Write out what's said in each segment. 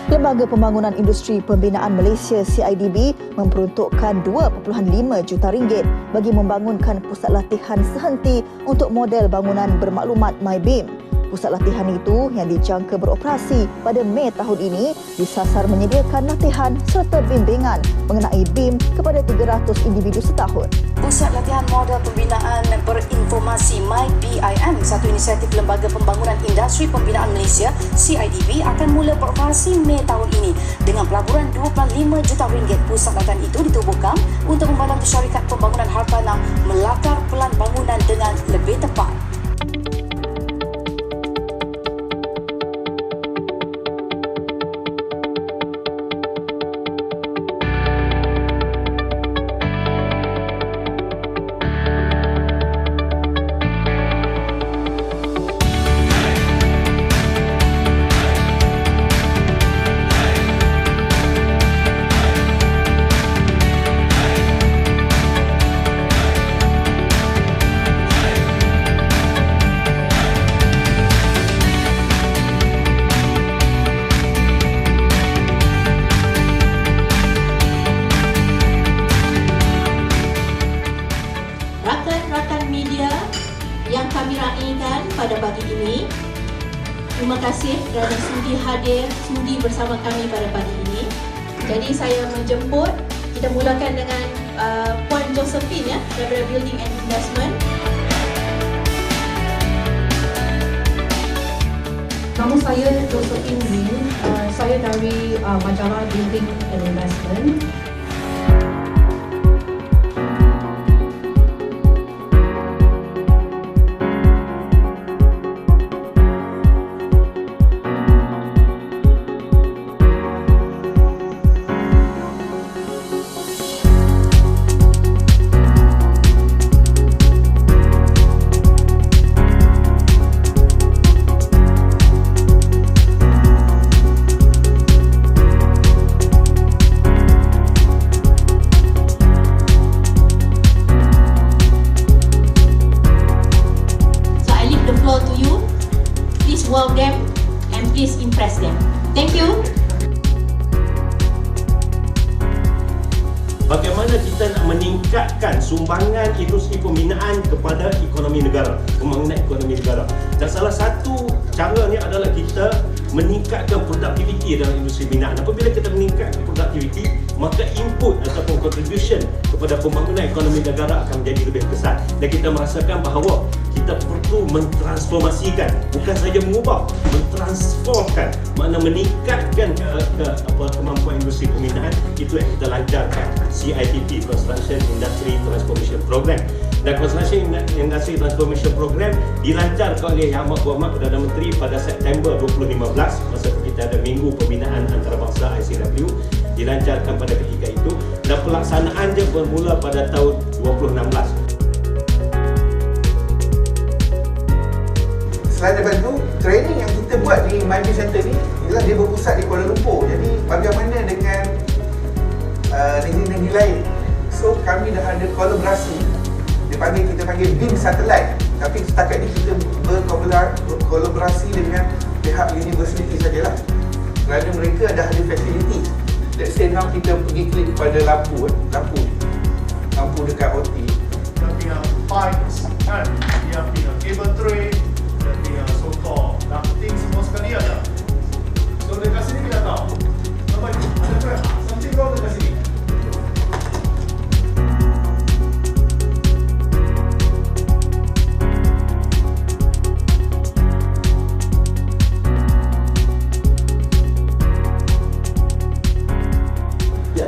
Lembaga Pembangunan Industri Pembinaan Malaysia CIDB memperuntukkan 2.5 juta ringgit bagi membangunkan pusat latihan sehenti untuk model bangunan bermaklumat MyBeam. Pusat latihan itu yang dijangka beroperasi pada Mei tahun ini disasar menyediakan latihan serta bimbingan mengenai BEAM kepada 300 individu setahun. Pusat Latihan Model Pembinaan Berinformasi MyBIM, satu inisiatif Lembaga Pembangunan Industri Pembinaan Malaysia CIDB, akan mula beroperasi Mei tahun ini dengan pelaburan 25 juta ringgit. Pusat latihan itu ditubuhkan untuk membantu syarikat pembangunan hartanah melakar pelan bangunan dengan lebih tepat. Rakan-rakan media yang kami raikan pada pagi ini, terima kasih kerana sudi bersama kami pada pagi ini. Jadi saya menjemput, kita mulakan dengan Puan Josephine daripada Building and Investment. Nama saya Josephine Win, saya dari majalah Building and Investment. Wow them and please impress them. Thank you. Bagaimana kita nak meningkatkan sumbangan industri pembinaan kepada ekonomi negara, pembangunan ekonomi negara. Dan salah satu caranya adalah kita meningkatkan produktiviti dalam industri binaan. Apabila kita meningkatkan produktiviti, maka input ataupun contribution kepada pembangunan ekonomi negara akan menjadi lebih besar. Dan kita merasakan bahawa kita perlu mentransformasikan, bukan saja mengubah, mentransformkan, makna meningkatkan kemampuan industri pembinaan. Itu yang kita lancarkan CITP, Construction Industry Transformation Program. Dan Construction Industry Transformation Program dilancarkan oleh Yang Amat Berhormat Perdana Menteri pada September 2015, masa kita ada Minggu Pembinaan Antarabangsa ICW, dilancarkan pada ketika itu, dan pelaksanaan dia bermula pada tahun 2016. Selain daripada itu, training yang kita buat di MyBeam Center ni ialah dia berpusat di Kuala Lumpur. Jadi bagaimana dengan negeri-negeri lain? So kami dah ada kolaborasi. Kita panggil BEAM Satellite. Tapi setakat ni kita berkolaborasi dengan pihak universiti sajalah. Kerana mereka dah ada fasiliti. Let's say now kita pergi klik pada lampu dekat OT. Dia punya pipes kan, dia punya cable tray, dia punya so-called ducting, semua sekali ada. So dekat sini kita tahu apa itu, ada trap, something wrong dekat sini.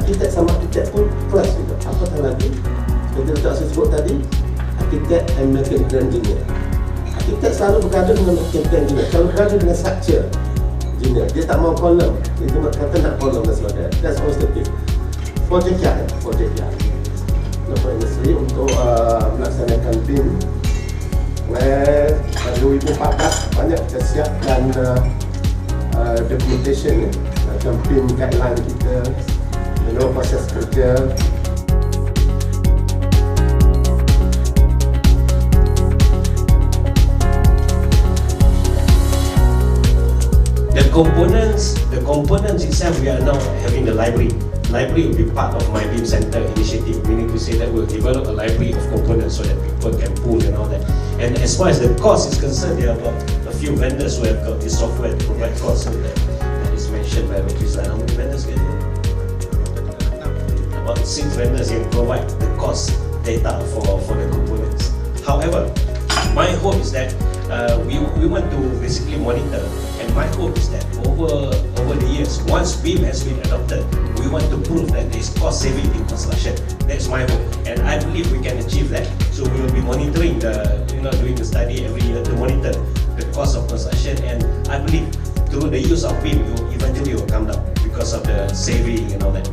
Arkitek sama arkitek pun plus juga. Apatah lagi, seperti yang saya sebut tadi, arkitek and mechanical engineer. Arkitek selalu bergaduh dengan mechanical engineer, selalu bergaduh dengan structure engineer. Dia tak mau kolom, dia cuma kata nak kolom dan sebagainya. That's always the thing. Projek Lepas industri untuk melaksanakan BEAM. Pada 2014 banyak kita siapkan documentation macam BEAM guideline kita, proses kerja. The components itself, we are now having the library. Library will be part of My Beam Center initiative, meaning to say that we'll develop a library of components so that people can pool and all that. And as far as the cost is concerned, there are about a few vendors who have got this software to provide costs that is mentioned by Rotary. How many vendors get it? About 6 vendors can provide the cost data for the components. However, my hope is that we want to basically monitor, and my hope is that over the years, once BEAM has been adopted, we want to prove that there is cost saving in construction. That's my hope, and I believe we can achieve that. So we will be monitoring doing the study every year to monitor the cost of construction, and I believe through the use of BEAM, eventually will come down because of the saving and all that.